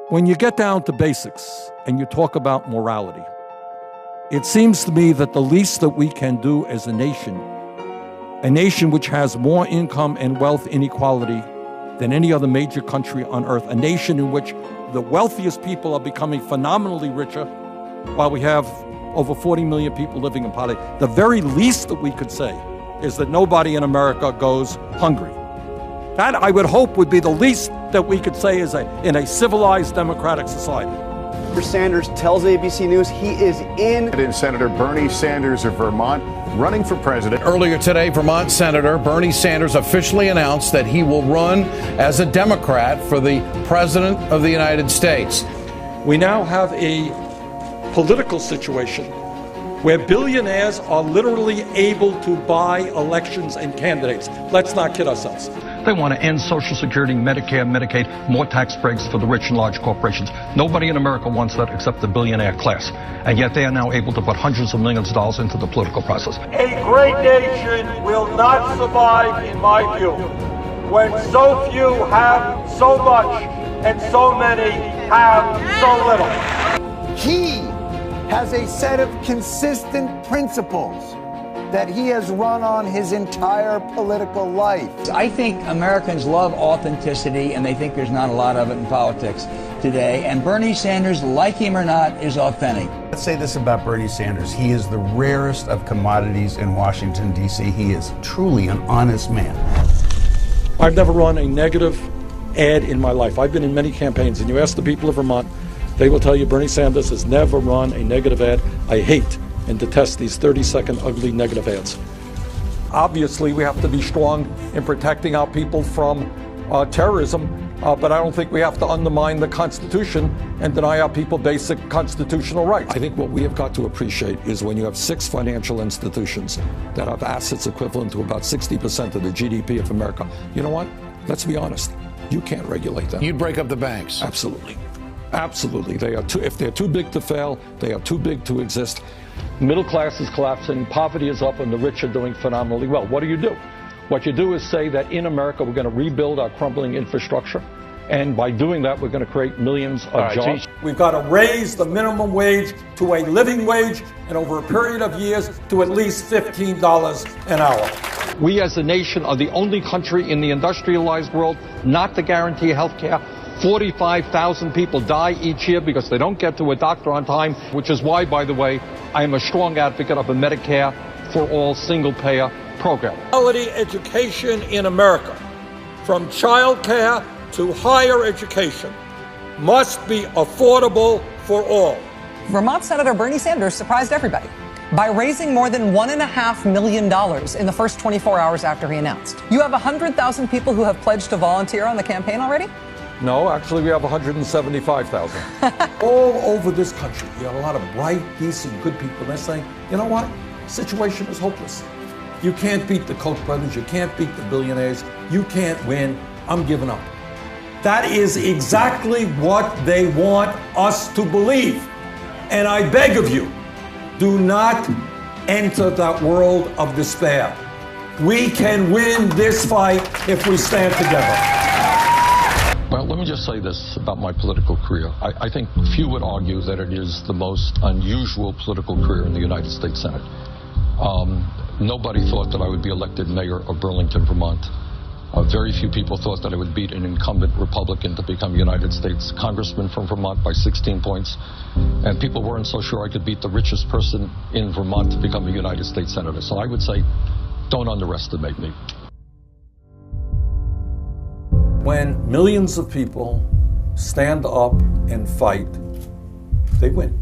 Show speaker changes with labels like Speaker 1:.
Speaker 1: When you get down to basics and you talk about morality, it seems to me that the least that we can do as a nation which has more income and wealth inequality than any other major country on earth, a nation in which the wealthiest people are becoming phenomenally richer while we have over 40 million people living in poverty, the very least that we could say is that nobody in America goes hungry. That, I would hope, would be the least that we could say in a civilized democratic society.
Speaker 2: Senator Sanders tells ABC News he is in.
Speaker 3: Senator Bernie Sanders of Vermont running for president.
Speaker 4: Earlier today, Vermont Senator Bernie Sanders officially announced that he will run as a Democrat for the President of the United States.
Speaker 1: We now have a political situation where billionaires are literally able to buy elections and candidates. Let's not kid ourselves.
Speaker 5: They want to end Social Security, Medicare, Medicaid, more tax breaks for the rich and large corporations. Nobody in America wants that except the billionaire class. And yet they are now able to put hundreds of millions of dollars into the political process.
Speaker 6: A great nation will not survive, in my view, when so few have so much and so many have so little.
Speaker 7: He has a set of consistent principles that he has run on his entire political life.
Speaker 8: I think Americans love authenticity, and they think there's not a lot of it in politics today. And Bernie Sanders, like him or not, is authentic.
Speaker 9: Let's say this about Bernie Sanders. He is the rarest of commodities in Washington, D.C. He is truly an honest man.
Speaker 1: I've never run a negative ad in my life. I've been in many campaigns, and you ask the people of Vermont, they will tell you Bernie Sanders has never run a negative ad. I hate and detest these 30-second ugly negative ads. Obviously, we have to be strong in protecting our people from terrorism, but I don't think we have to undermine the Constitution and deny our people basic constitutional rights. I think what we have got to appreciate is when you have 6 financial institutions that have assets equivalent to about 60% of the GDP of America, you know what? Let's be honest. You can't regulate them.
Speaker 4: You'd break up the banks.
Speaker 1: Absolutely. Absolutely. They are if they're too big to fail, they are too big to exist. Middle class is collapsing, poverty is up, and the rich are doing phenomenally well. What do? What you do is say that in America we're going to rebuild our crumbling infrastructure, and by doing that we're going to create millions of jobs. We've got to raise the minimum wage to a living wage, and over a period of years to at least $15 an hour. We as a nation are the only country in the industrialized world not to guarantee health care. 45,000 people die each year because they don't get to a doctor on time, which is why, by the way, I am a strong advocate of a Medicare for all single-payer program. Quality education in America, from child care to higher education, must be affordable for all.
Speaker 10: Vermont Senator Bernie Sanders surprised everybody by raising more than $1.5 million in the first 24 hours after he announced. You have 100,000 people who have pledged to volunteer on the campaign already?
Speaker 1: No, actually we have 175,000. All over this country, you have a lot of bright, decent, good people. They're saying, you know what? The situation is hopeless. You can't beat the Koch brothers. You can't beat the billionaires. You can't win. I'm giving up. That is exactly what they want us to believe. And I beg of you, do not enter that world of despair. We can win this fight if we stand together.
Speaker 5: Well, let me just say this about my political career. I think few would argue that it is the most unusual political career in the United States Senate. Nobody thought that I would be elected mayor of Burlington, Vermont. Very few people thought that I would beat an incumbent Republican to become a United States congressman from Vermont by 16 points. And people weren't so sure I could beat the richest person in Vermont to become a United States senator. So I would say, don't underestimate me. When millions of people stand up and fight, they win.